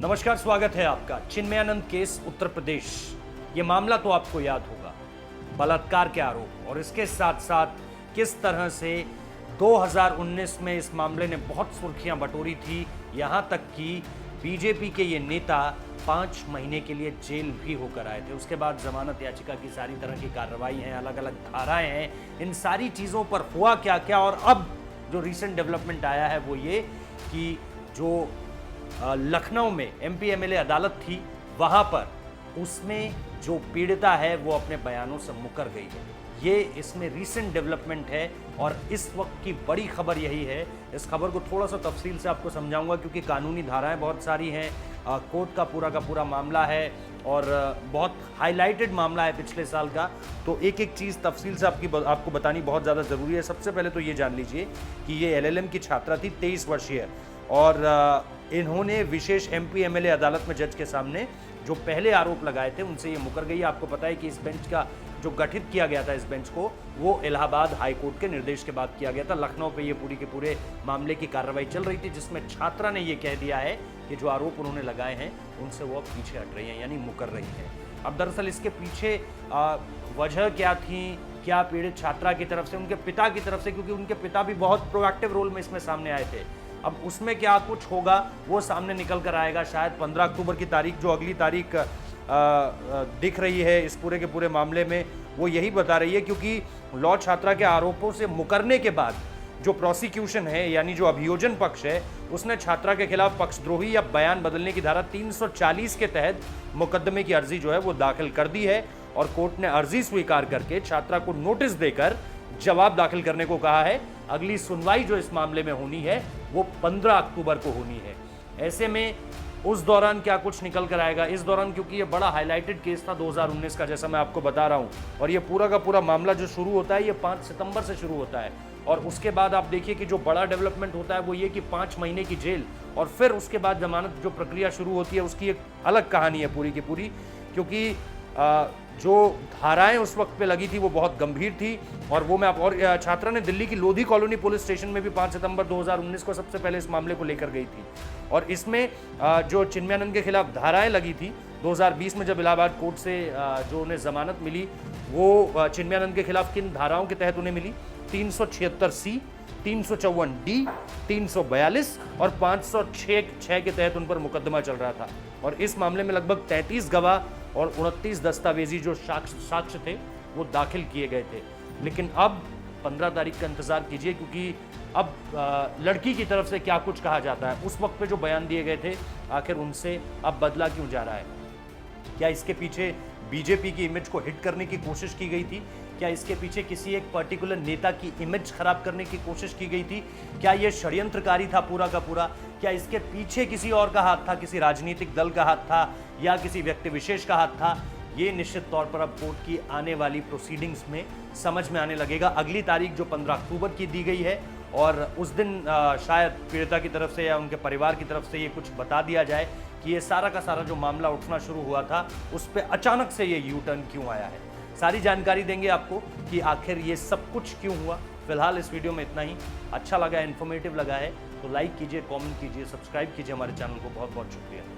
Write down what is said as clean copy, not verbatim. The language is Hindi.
नमस्कार, स्वागत है आपका। चिन्मयानंद केस उत्तर प्रदेश, ये मामला तो आपको याद होगा, बलात्कार के आरोप, और इसके साथ साथ किस तरह से 2019 में इस मामले ने बहुत सुर्खियां बटोरी थी। यहां तक कि बीजेपी के ये नेता 5 महीने के लिए जेल भी होकर आए थे। उसके बाद जमानत याचिका की सारी तरह की कार्रवाई है, अलग अलग धाराएं हैं, इन सारी चीज़ों पर हुआ क्या क्या। और अब जो रिसेंट डेवलपमेंट आया है वो ये कि जो लखनऊ में एमपी एमएलए अदालत थी, वहां पर उसमें जो पीड़िता है वो अपने बयानों से मुकर गई है। ये इसमें रीसेंट डेवलपमेंट है और इस वक्त की बड़ी खबर यही है। इस खबर को थोड़ा सा तफसील से आपको समझाऊंगा क्योंकि कानूनी धाराएं बहुत सारी हैं, कोर्ट का पूरा मामला है और बहुत हाईलाइटेड मामला है पिछले साल का। तो एक एक चीज़ तफसील से आपको बतानी बहुत ज़्यादा ज़रूरी है। सबसे पहले तो ये जान लीजिए कि ये एलएलएम की छात्रा थी, 23 वर्षीय, और इन्होंने विशेष एमपी एमएलए अदालत में जज के सामने जो पहले आरोप लगाए थे उनसे ये मुकर गई। आपको पता है कि इस बेंच का जो गठित किया गया था, इस बेंच को, वो इलाहाबाद हाई कोर्ट के निर्देश के बाद किया गया था। लखनऊ पे ये पूरी के पूरे मामले की कार्रवाई चल रही थी, जिसमें छात्रा ने ये कह दिया है कि जो आरोप उन्होंने लगाए हैं उनसे वो अब पीछे हट रही हैं, यानी मुकर रही हैं। अब दरअसल इसके पीछे वजह क्या थी, क्या पीड़ित छात्रा की तरफ से, उनके पिता की तरफ से, क्योंकि उनके पिता भी बहुत प्रोएक्टिव रोल में इसमें सामने आए थे। अब उसमें क्या कुछ होगा वो सामने निकल कर आएगा शायद 15 अक्टूबर की तारीख, जो अगली तारीख दिख रही है इस पूरे के पूरे मामले में, वो यही बता रही है। क्योंकि लॉ छात्रा के आरोपों से मुकरने के बाद जो प्रोसिक्यूशन है, यानी जो अभियोजन पक्ष है, उसने छात्रा के खिलाफ पक्षद्रोही या बयान बदलने की धारा 340 के तहत मुकदमे की अर्जी जो है वो दाखिल कर दी है। और कोर्ट ने अर्जी स्वीकार करके छात्रा को नोटिस देकर जवाब दाखिल करने को कहा है। अगली सुनवाई जो इस मामले में होनी है वो 15 अक्टूबर को होनी है। ऐसे में उस दौरान क्या कुछ निकल कर आएगा, इस दौरान, क्योंकि ये बड़ा हाईलाइटेड केस था 2019 का, जैसा मैं आपको बता रहा हूं, और ये पूरा का पूरा मामला जो शुरू होता है ये 5 सितंबर से शुरू होता है। और उसके बाद आप देखिए कि जो बड़ा डेवलपमेंट होता है वो ये कि 5 महीने की जेल, और फिर उसके बाद जमानत जो प्रक्रिया शुरू होती है उसकी एक अलग कहानी है पूरी की पूरी। क्योंकि जो धाराएं उस वक्त पे लगी थी वो बहुत गंभीर थी, और वो मैं और छात्रा ने दिल्ली की लोधी कॉलोनी पुलिस स्टेशन में भी 5 सितंबर 2019 को सबसे पहले इस मामले को लेकर गई थी। और इसमें जो चिन्मयानंद के खिलाफ धाराएं लगी थी 2020 में, जब इलाहाबाद कोर्ट से जो उन्हें जमानत मिली, वो चिन्मयानंद के खिलाफ किन धाराओं के तहत उन्हें मिली? 376C, 354D, 342 और 506 के तहत उन पर मुकदमा चल रहा था। और इस मामले में लगभग 33 गवाह और 29 दस्तावेजी जो साक्ष्य थे वो दाखिल किए गए थे। लेकिन अब 15 तारीख का इंतजार कीजिए, क्योंकि अब लड़की की तरफ से क्या कुछ कहा जाता है, उस वक्त पे जो बयान दिए गए थे आखिर उनसे अब बदला क्यों जा रहा है। क्या इसके पीछे बीजेपी की इमेज को हिट करने की कोशिश की गई थी? क्या इसके पीछे किसी एक पर्टिकुलर नेता की इमेज खराब करने की कोशिश की गई थी? क्या यह षड्यंत्रकारी था पूरा का पूरा? क्या इसके पीछे किसी और का हाथ था, किसी राजनीतिक दल का हाथ था या किसी व्यक्ति विशेष का हाथ था? ये निश्चित तौर पर अब कोर्ट की आने वाली प्रोसीडिंग्स में समझ में आने लगेगा। अगली तारीख जो 15 अक्टूबर की दी गई है, और उस दिन शायद पीड़िता की तरफ से या उनके परिवार की तरफ से ये कुछ बता दिया जाए कि ये सारा का सारा जो मामला उठना शुरू हुआ था उस पर अचानक से ये यू टर्न क्यों आया है। सारी जानकारी देंगे आपको कि आखिर ये सब कुछ क्यों हुआ। फिलहाल इस वीडियो में इतना ही। अच्छा लगा है, इन्फॉर्मेटिव लगा है तो लाइक कीजिए, कमेंट कीजिए, सब्सक्राइब कीजिए हमारे चैनल को। बहुत बहुत शुक्रिया।